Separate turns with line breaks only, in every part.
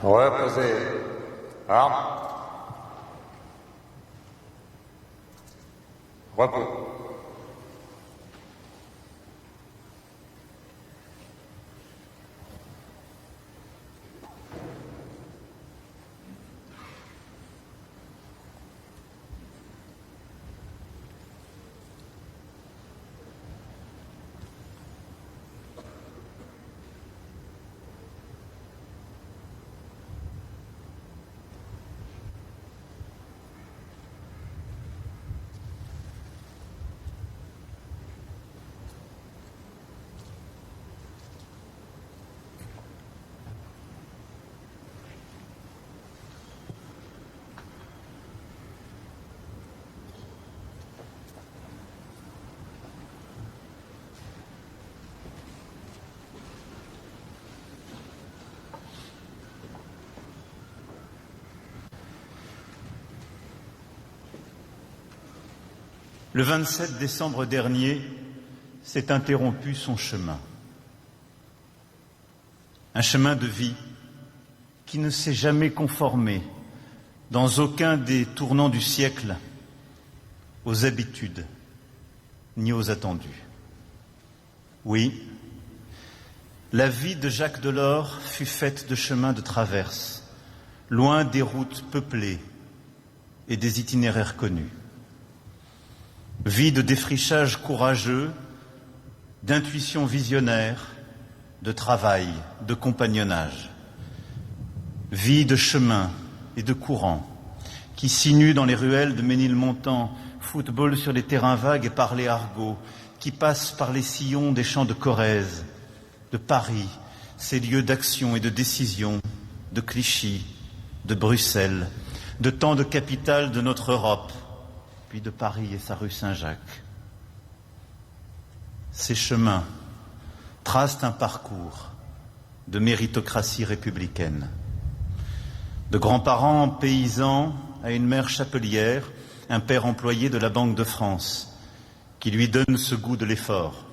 Reposez. Armes. Repos.
Le 27 décembre dernier s'est interrompu son chemin. Un chemin de vie qui ne s'est jamais conformé, dans aucun des tournants du siècle, aux habitudes ni aux attendus. Oui, la vie de Jacques Delors fut faite de chemins de traverse, loin des routes peuplées et des itinéraires connus. Vie de défrichage courageux, d'intuition visionnaire, de travail, de compagnonnage. Vie de chemin et de courant, qui sinue dans les ruelles de Ménilmontant, football sur les terrains vagues et parler argot, qui passe par les sillons des champs de Corrèze, de Paris, ses lieux d'action et de décision, de Clichy, de Bruxelles, de tant de capitales de notre Europe, puis de Paris et sa rue Saint-Jacques. Ces chemins tracent un parcours de méritocratie républicaine. De grands-parents paysans à une mère chapelière, un père employé de la Banque de France, qui lui donne ce goût de l'effort.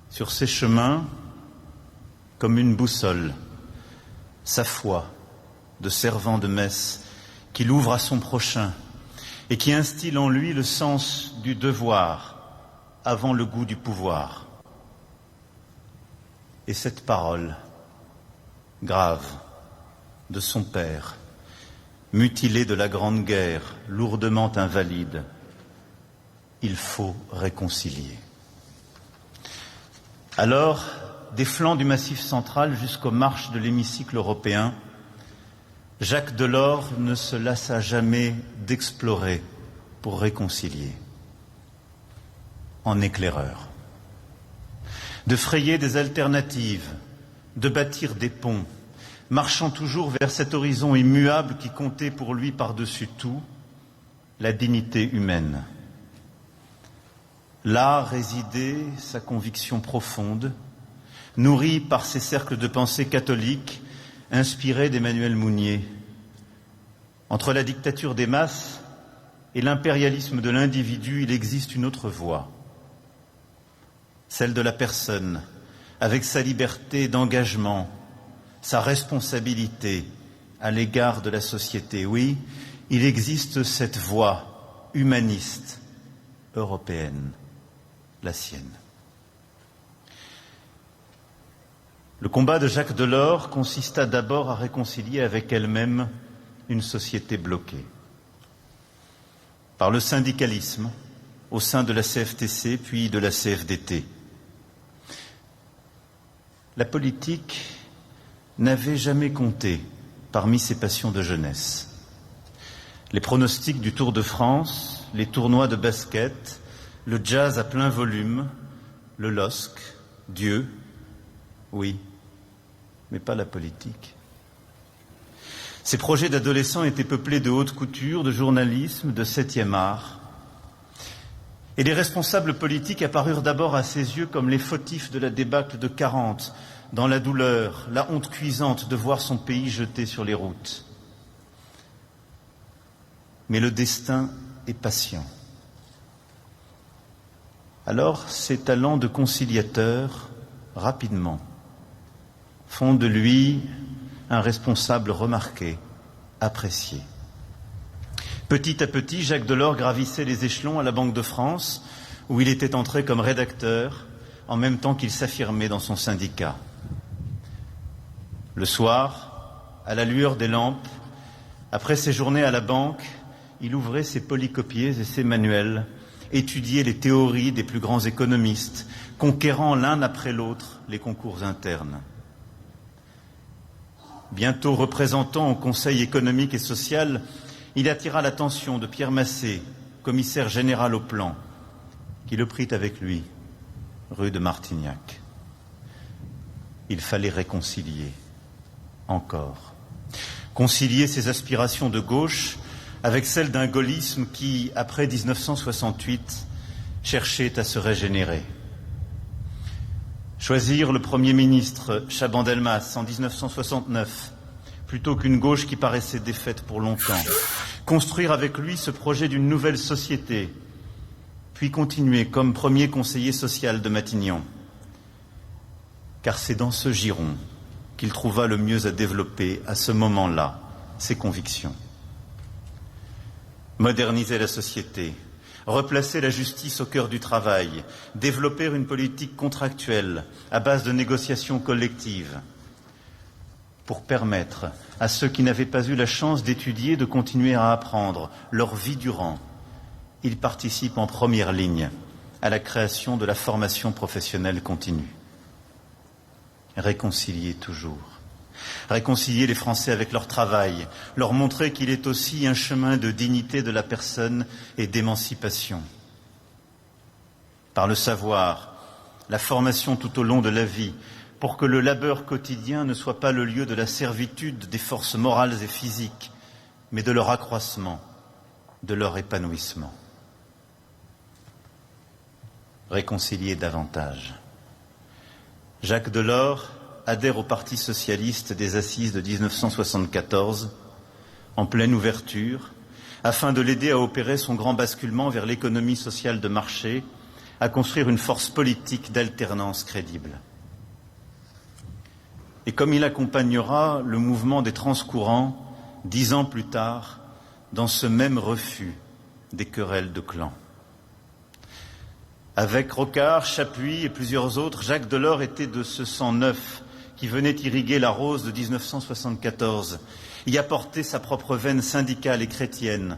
Sur ces chemins, comme une boussole, sa foi de servant de messe qui l'ouvre à son prochain et qui instille en lui le sens du devoir avant le goût du pouvoir. Et cette parole grave de son père, mutilé de la Grande Guerre, lourdement invalide, il faut réconcilier. Alors, des flancs du Massif central jusqu'aux marches de l'hémicycle européen, Jacques Delors ne se lassa jamais d'explorer pour réconcilier. En éclaireur. De frayer des alternatives, de bâtir des ponts, marchant toujours vers cet horizon immuable qui comptait pour lui par-dessus tout la dignité humaine. Là résidait sa conviction profonde, nourrie par ses cercles de pensée catholiques, inspirés d'Emmanuel Mounier. Entre la dictature des masses et l'impérialisme de l'individu, il existe une autre voie, celle de la personne, avec sa liberté d'engagement, sa responsabilité à l'égard de la société. Oui, il existe cette voie humaniste, européenne, la sienne. Le combat de Jacques Delors consista d'abord à réconcilier avec elle-même une société bloquée. Par le syndicalisme, au sein de la CFTC puis de la CFDT. La politique n'avait jamais compté parmi ses passions de jeunesse. Les pronostics du Tour de France, les tournois de basket, le jazz à plein volume, le LOSC, Dieu, oui, mais pas la politique. Ces projets d'adolescents étaient peuplés de haute couture, de journalisme, de 7e art. Et les responsables politiques apparurent d'abord à ses yeux comme les fautifs de la débâcle de 40, dans la douleur, la honte cuisante de voir son pays jeté sur les routes. Mais le destin est patient. Alors, ses talents de conciliateur, rapidement, font de lui un responsable remarqué, apprécié. Petit à petit, Jacques Delors gravissait les échelons à la Banque de France, où il était entré comme rédacteur, en même temps qu'il s'affirmait dans son syndicat. Le soir, à la lueur des lampes, après ses journées à la banque, il ouvrait ses polycopiers et ses manuels, étudiait les théories des plus grands économistes, conquérant l'un après l'autre les concours internes. Bientôt représentant au Conseil économique et social, il attira l'attention de Pierre Massé, commissaire général au plan, qui le prit avec lui, rue de Martignac. Il fallait réconcilier, encore. Concilier ses aspirations de gauche avec celles d'un gaullisme qui, après 1968, cherchait à se régénérer. Choisir le Premier ministre Chaban-Delmas en 1969, plutôt qu'une gauche qui paraissait défaite pour longtemps. Construire avec lui ce projet d'une nouvelle société, puis continuer comme premier conseiller social de Matignon. Car c'est dans ce giron qu'il trouva le mieux à développer, à ce moment-là, ses convictions. Moderniser la société, replacer la justice au cœur du travail, développer une politique contractuelle à base de négociations collectives pour permettre à ceux qui n'avaient pas eu la chance d'étudier de continuer à apprendre leur vie durant. Ils participent en première ligne à la création de la formation professionnelle continue. Réconcilier toujours. Réconcilier les Français avec leur travail, leur montrer qu'il est aussi un chemin de dignité de la personne et d'émancipation. Par le savoir, la formation tout au long de la vie, pour que le labeur quotidien ne soit pas le lieu de la servitude des forces morales et physiques, mais de leur accroissement, de leur épanouissement. Réconcilier davantage. Jacques Delors adhère au Parti socialiste des Assises de 1974, en pleine ouverture, afin de l'aider à opérer son grand basculement vers l'économie sociale de marché, à construire une force politique d'alternance crédible. Et comme il accompagnera le mouvement des transcourants 10 ans plus tard, dans ce même refus des querelles de clans. Avec Rocard, Chapuis et plusieurs autres, Jacques Delors était de ce sang neuf qui venait irriguer la rose de 1974, y apporter sa propre veine syndicale et chrétienne,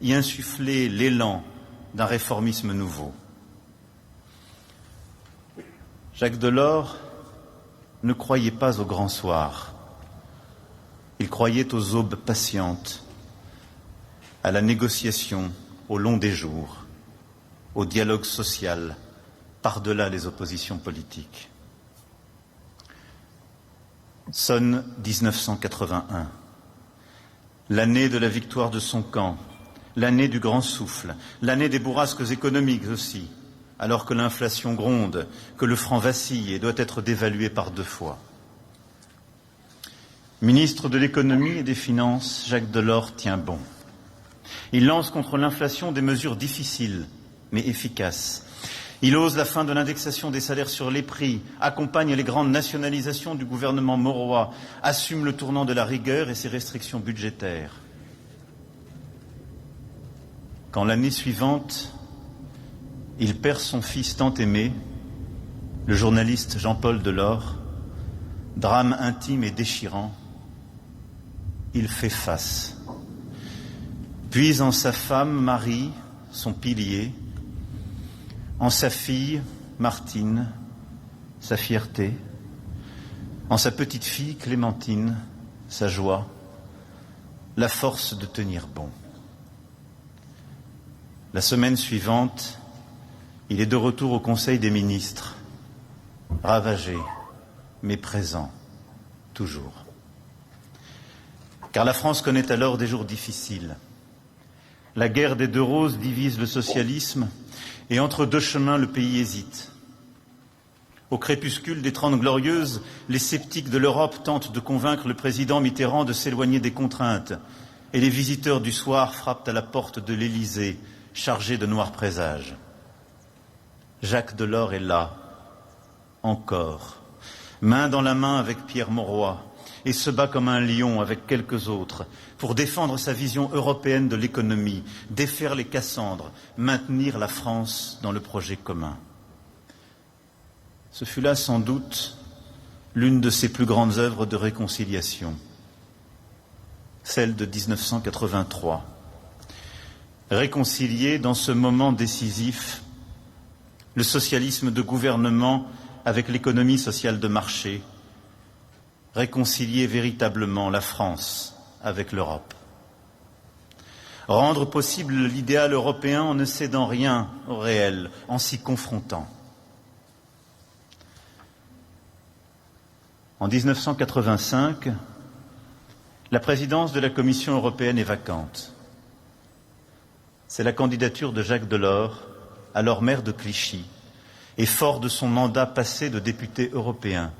y insuffler l'élan d'un réformisme nouveau. Jacques Delors ne croyait pas au grand soir. Il croyait aux aubes patientes, à la négociation au long des jours, au dialogue social, par-delà les oppositions politiques. Sonne 1981, l'année de la victoire de son camp, l'année du grand souffle, l'année des bourrasques économiques aussi, alors que l'inflation gronde, que le franc vacille et doit être dévalué par 2 fois. Ministre de l'économie et des finances, Jacques Delors tient bon. Il lance contre l'inflation des mesures difficiles, mais efficaces. Il ose la fin de l'indexation des salaires sur les prix, accompagne les grandes nationalisations du gouvernement Mauroy, assume le tournant de la rigueur et ses restrictions budgétaires. Quand l'année suivante, il perd son fils tant aimé, le journaliste Jean-Paul Delors, drame intime et déchirant, il fait face. Puis en sa femme, Marie, son pilier, en sa fille, Martine, sa fierté, en sa petite fille, Clémentine, sa joie, la force de tenir bon. La semaine suivante, il est de retour au Conseil des ministres, ravagé, mais présent, toujours. Car la France connaît alors des jours difficiles. La guerre des 2 roses divise le socialisme et entre 2 chemins, le pays hésite. Au crépuscule des 30 Glorieuses, les sceptiques de l'Europe tentent de convaincre le président Mitterrand de s'éloigner des contraintes et les visiteurs du soir frappent à la porte de l'Élysée, chargés de noirs présages. Jacques Delors est là, encore, main dans la main avec Pierre Mauroy, et se bat comme un lion avec quelques autres pour défendre sa vision européenne de l'économie, défaire les Cassandres, maintenir la France dans le projet commun. Ce fut là sans doute l'une de ses plus grandes œuvres de réconciliation, celle de 1983. Réconcilier dans ce moment décisif le socialisme de gouvernement avec l'économie sociale de marché, réconcilier véritablement la France avec l'Europe. Rendre possible l'idéal européen en ne cédant rien au réel, en s'y confrontant. En 1985, la présidence de la Commission européenne est vacante. C'est la candidature de Jacques Delors, alors maire de Clichy, et fort de son mandat passé de député européen,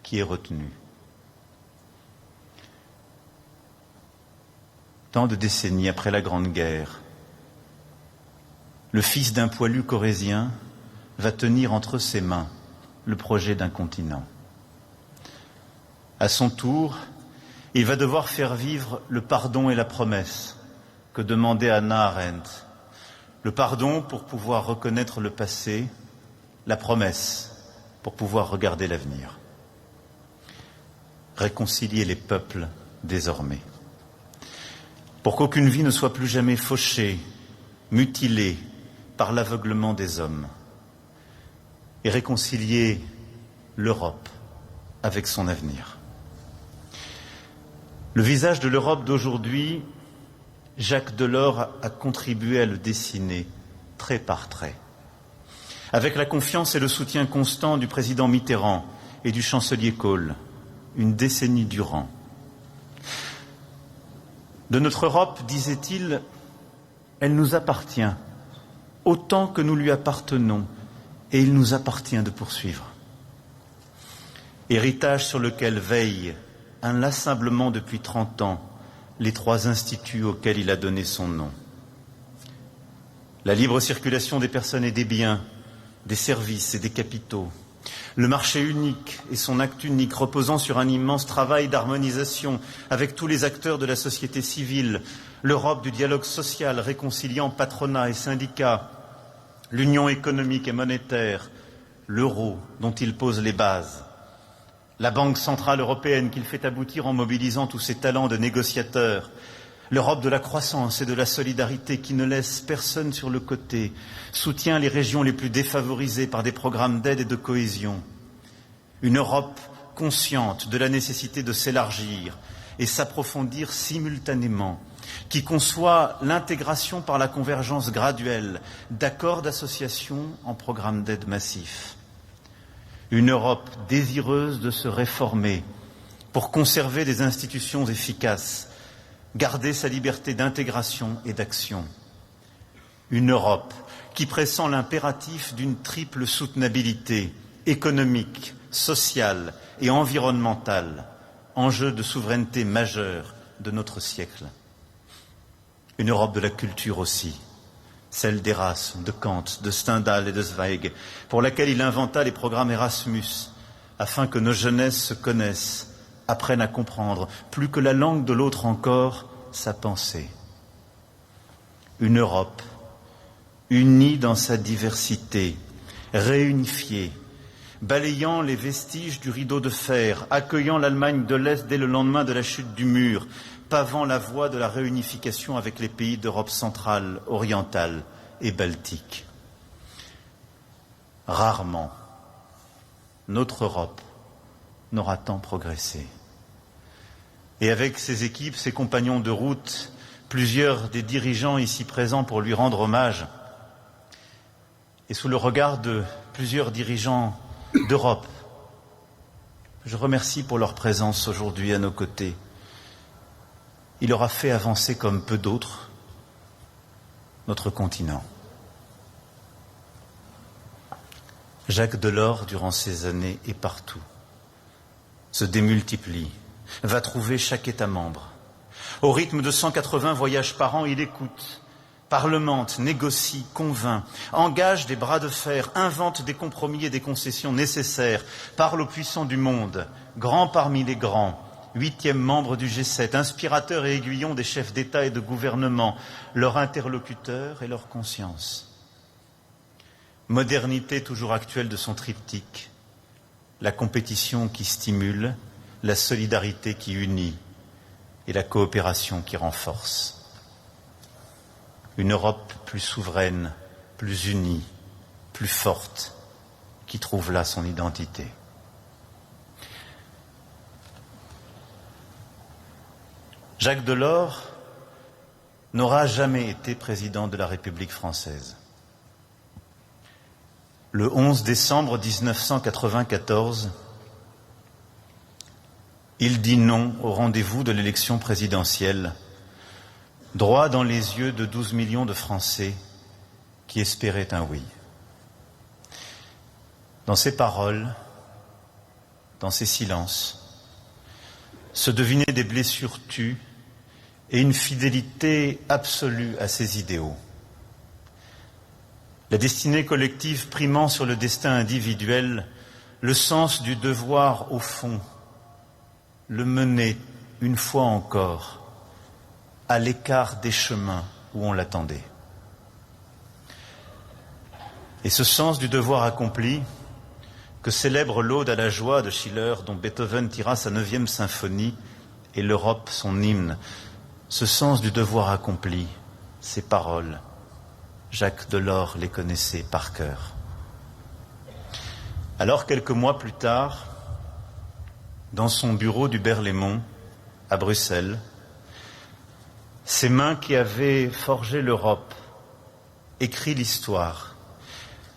qui est retenu. Tant de décennies après la Grande Guerre, le fils d'un poilu corrézien va tenir entre ses mains le projet d'un continent. À son tour, il va devoir faire vivre le pardon et la promesse que demandait Hannah Arendt. Le pardon pour pouvoir reconnaître le passé, la promesse pour pouvoir regarder l'avenir. Réconcilier les peuples désormais. Pour qu'aucune vie ne soit plus jamais fauchée, mutilée par l'aveuglement des hommes. Et réconcilier l'Europe avec son avenir. Le visage de l'Europe d'aujourd'hui, Jacques Delors a contribué à le dessiner trait par trait. Avec la confiance et le soutien constant du président Mitterrand et du chancelier Kohl, une décennie durant. De notre Europe, disait-il, elle nous appartient autant que nous lui appartenons, et il nous appartient de poursuivre. Héritage sur lequel veillent inlassablement depuis 30 ans les 3 instituts auxquels il a donné son nom. La libre circulation des personnes et des biens, des services et des capitaux, le marché unique et son acte unique reposant sur un immense travail d'harmonisation avec tous les acteurs de la société civile, l'Europe du dialogue social réconciliant patronat et syndicats, l'union économique et monétaire, l'euro dont il pose les bases, la Banque centrale européenne qu'il fait aboutir en mobilisant tous ses talents de négociateur, l'Europe de la croissance et de la solidarité qui ne laisse personne sur le côté, soutient les régions les plus défavorisées par des programmes d'aide et de cohésion. Une Europe consciente de la nécessité de s'élargir et s'approfondir simultanément, qui conçoit l'intégration par la convergence graduelle d'accords d'association en programmes d'aide massifs. Une Europe désireuse de se réformer pour conserver des institutions efficaces, garder sa liberté d'intégration et d'action. Une Europe qui pressent l'impératif d'une triple soutenabilité économique, sociale et environnementale, enjeu de souveraineté majeur de notre siècle. Une Europe de la culture aussi, celle d'Erasme, de Kant, de Stendhal et de Zweig, pour laquelle il inventa les programmes Erasmus, afin que nos jeunesses se connaissent, apprennent à comprendre, plus que la langue de l'autre encore, sa pensée. Une Europe unie dans sa diversité, réunifiée, balayant les vestiges du rideau de fer, accueillant l'Allemagne de l'Est dès le lendemain de la chute du mur, pavant la voie de la réunification avec les pays d'Europe centrale, orientale et baltique. Rarement, notre Europe n'aura tant progressé. Et avec ses équipes, ses compagnons de route, plusieurs des dirigeants ici présents pour lui rendre hommage, et sous le regard de plusieurs dirigeants d'Europe, je remercie pour leur présence aujourd'hui à nos côtés. Il aura fait avancer comme peu d'autres notre continent. Jacques Delors, durant ces années, est partout, se démultiplie, va trouver chaque État membre. Au rythme de 180 voyages par an, il écoute, parlemente, négocie, convainc, engage des bras de fer, invente des compromis et des concessions nécessaires, parle aux puissants du monde, grands parmi les grands, 8e membre du G7, inspirateur et aiguillon des chefs d'État et de gouvernement, leur interlocuteur et leur conscience. Modernité toujours actuelle de son triptyque, la compétition qui stimule, la solidarité qui unit et la coopération qui renforce. Une Europe plus souveraine, plus unie, plus forte, qui trouve là son identité. Jacques Delors n'aura jamais été président de la République française. Le 11 décembre 1994, il dit non au rendez-vous de l'élection présidentielle, droit dans les yeux de 12 millions de Français qui espéraient un oui. Dans ses paroles, dans ses silences, se devinaient des blessures tues et une fidélité absolue à ses idéaux. La destinée collective primant sur le destin individuel, le sens du devoir au fond, le menait, une fois encore, à l'écart des chemins où on l'attendait. Et ce sens du devoir accompli, que célèbre l'Aude à la joie de Schiller, dont Beethoven tira sa 9e symphonie, et l'Europe son hymne, ce sens du devoir accompli, ces paroles, Jacques Delors les connaissait par cœur. Alors, quelques mois plus tard, dans son bureau du Berlaymont, à Bruxelles, ces mains qui avaient forgé l'Europe, écrit l'histoire,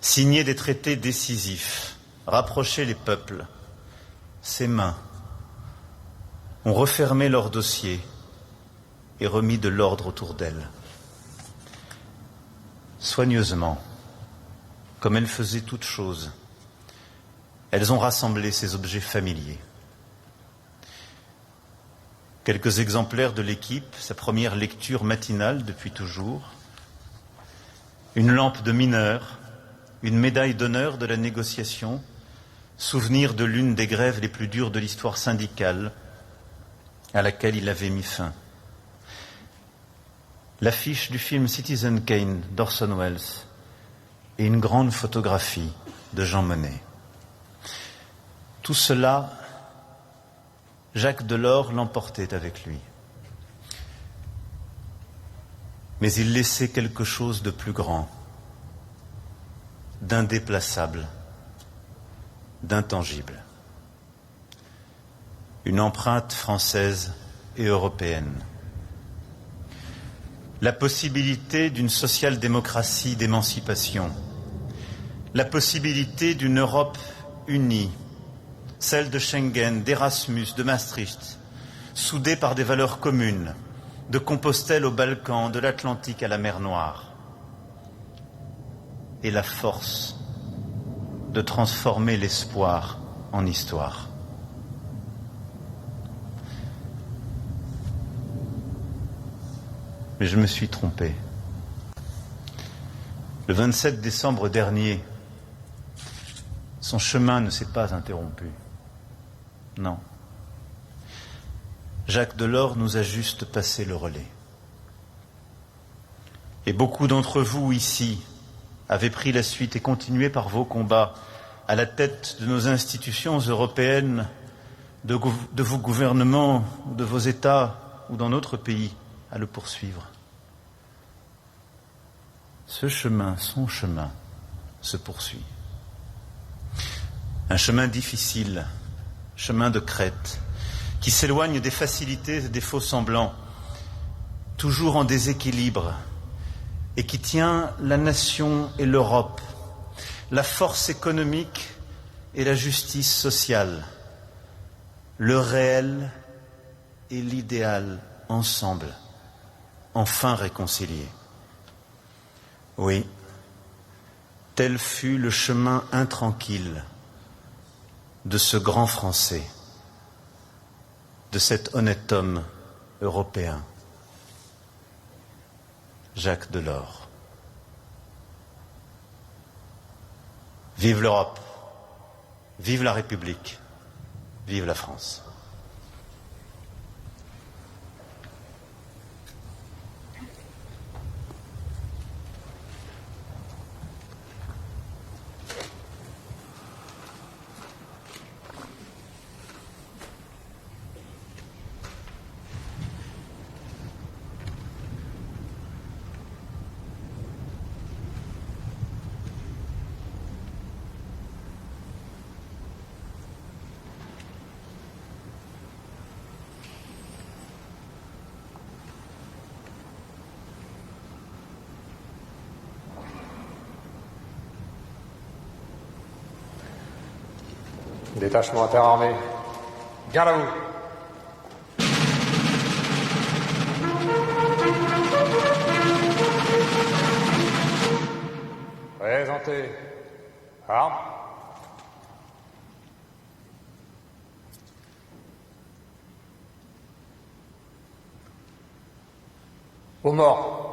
signé des traités décisifs, rapproché les peuples, ces mains ont refermé leurs dossiers et remis de l'ordre autour d'elles. Soigneusement, comme elles faisaient toutes choses, elles ont rassemblé ces objets familiers. Quelques exemplaires de l'équipe, sa première lecture matinale depuis toujours, une lampe de mineur, une médaille d'honneur de la négociation, souvenir de l'une des grèves les plus dures de l'histoire syndicale à laquelle il avait mis fin. L'affiche du film Citizen Kane d'Orson Welles et une grande photographie de Jean Monnet. Tout cela, Jacques Delors l'emportait avec lui. Mais il laissait quelque chose de plus grand, d'indéplaçable, d'intangible. Une empreinte française et européenne. La possibilité d'une social-démocratie d'émancipation. La possibilité d'une Europe unie, celle de Schengen, d'Erasmus, de Maastricht, soudée par des valeurs communes, de Compostelle aux Balkans, de l'Atlantique à la mer Noire. Et la force de transformer l'espoir en histoire. Mais je me suis trompé. Le 27 décembre dernier, son chemin ne s'est pas interrompu. Non. Jacques Delors nous a juste passé le relais. Et beaucoup d'entre vous ici avaient pris la suite et continué par vos combats à la tête de nos institutions européennes, de vos gouvernements, de vos États ou dans notre pays, à le poursuivre. Ce chemin, son chemin, se poursuit. Un chemin difficile, chemin de crête, qui s'éloigne des facilités et des faux semblants, toujours en déséquilibre, et qui tient la nation et l'Europe, la force économique et la justice sociale, le réel et l'idéal ensemble, enfin réconciliés. Oui, tel fut le chemin intranquille de ce grand Français, de cet honnête homme européen, Jacques Delors. Vive l'Europe, vive la République, vive la France.
Détachement interarmé. Garde à vous. Présentez. Armes. Aux morts.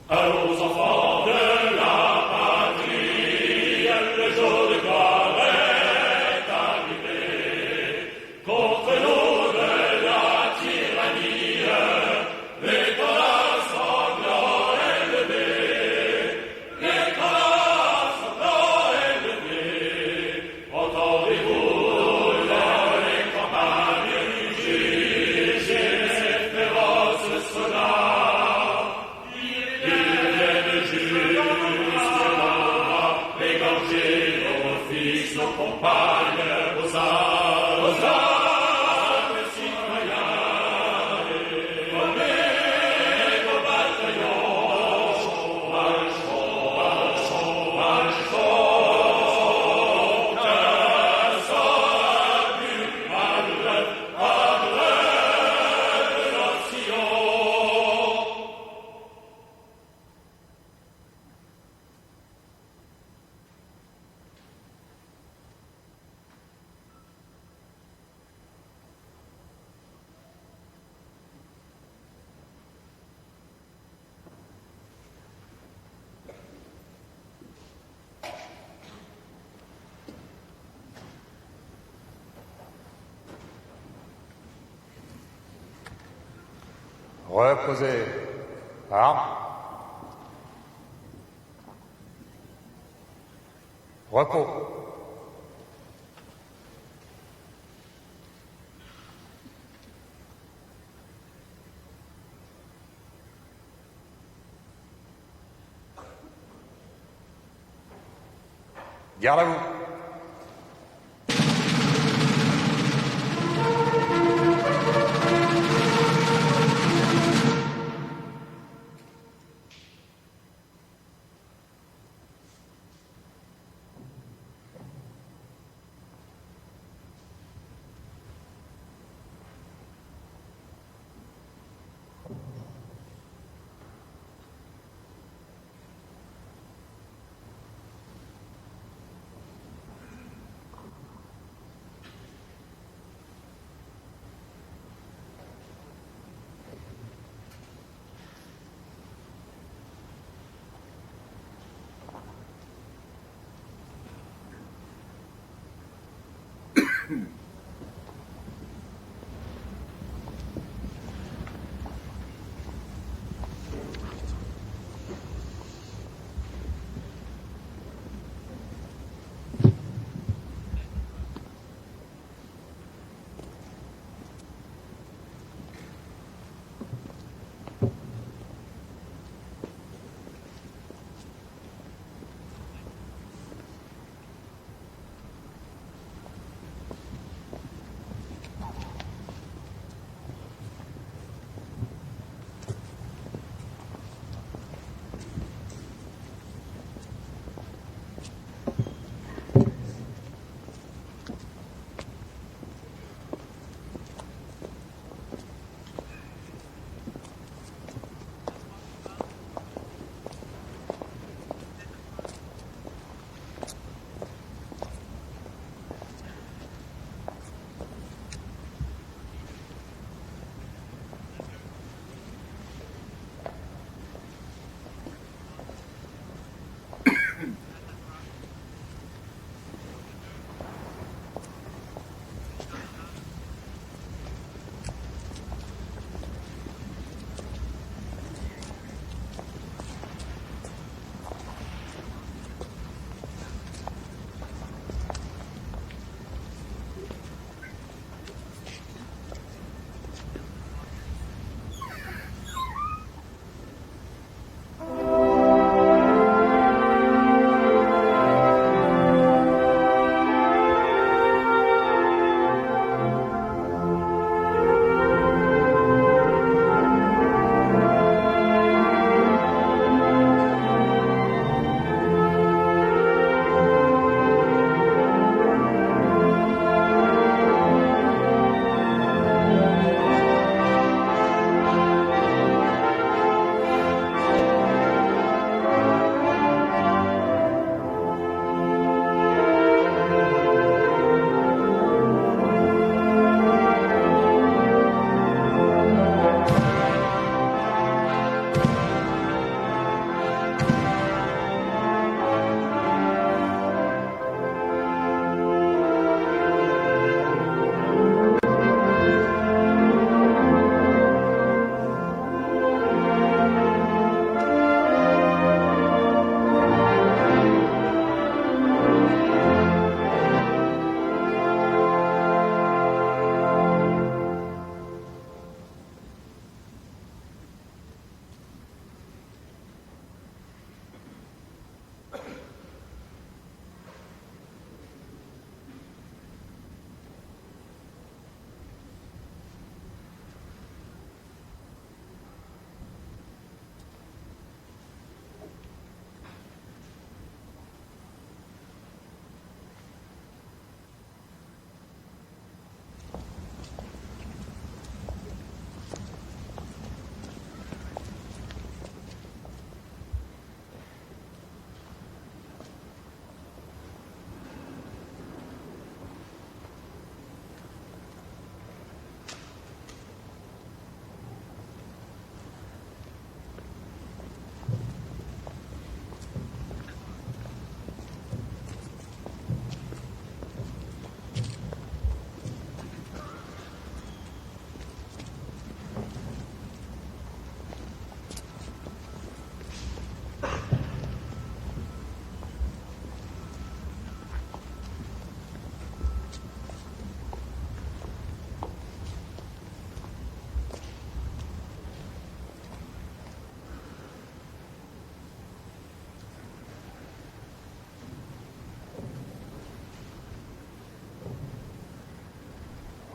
Allons enfants de la patrie, le jour de gloire est arrivé. Contre nous de la tyrannie, l'étoile sanglant élevé. L'étoile sanglant élevé. Entendez-vous dans les campagnes juger ces féroces soldats. Nos compagnes aux armes citoyens, formez vos bataillons, marchons, qu'un seul but à l'œuvre de notre sillon.
Reposez. Armes. Repos. Garde à vous.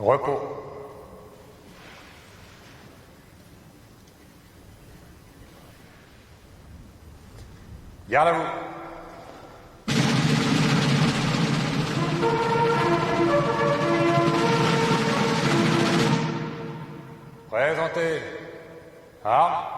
repos. Garde à vous. Présentez. Armes.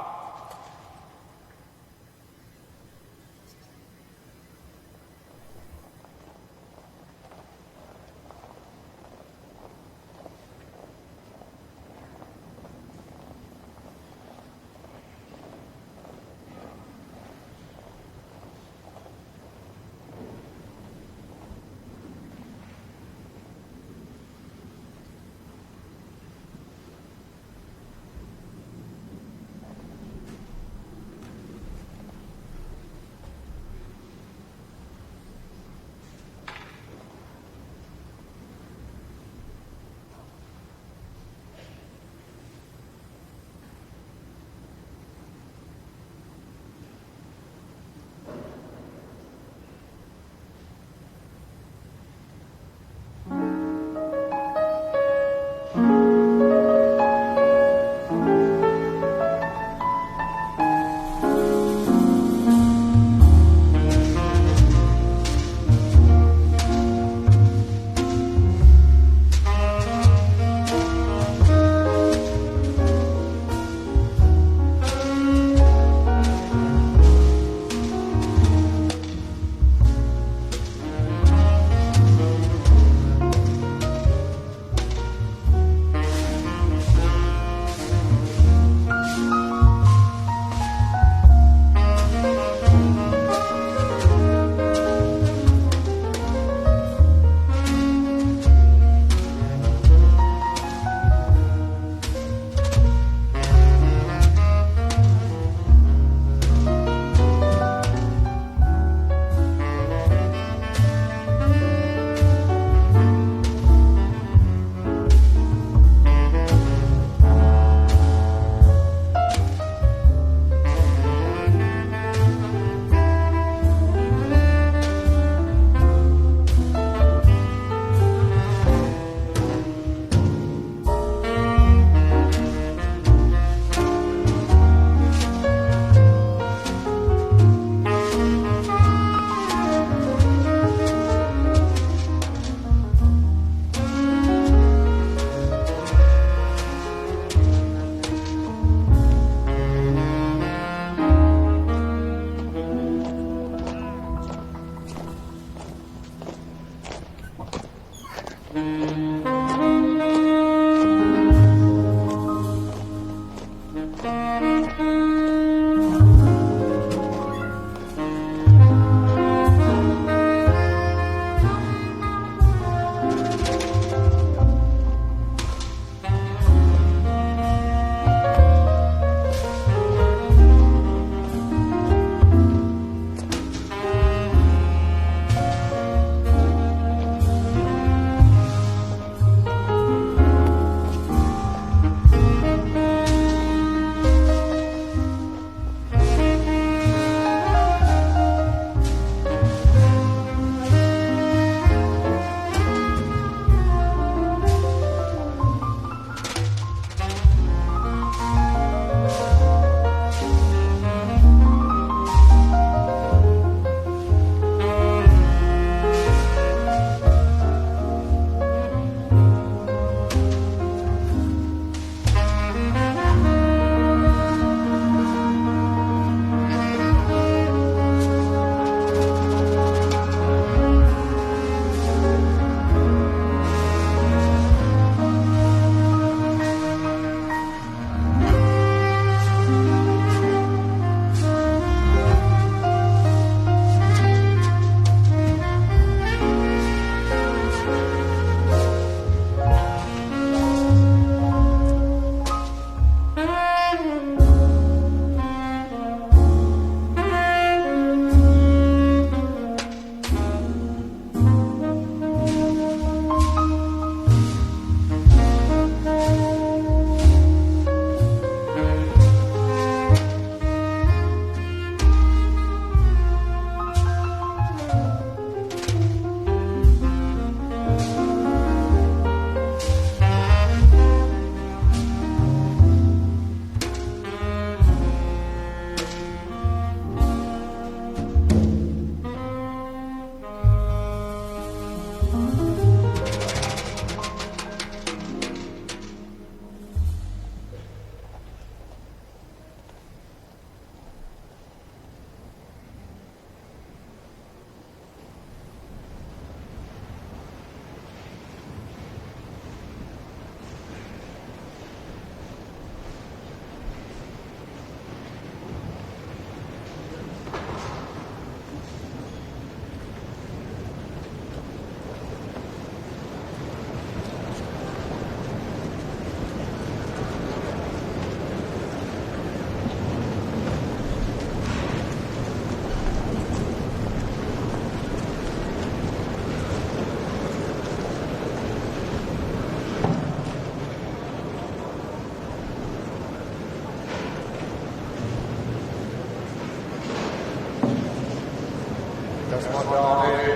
Placement de l'armée.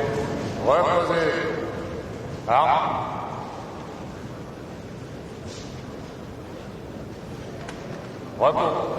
Reposez. Armes. Repos.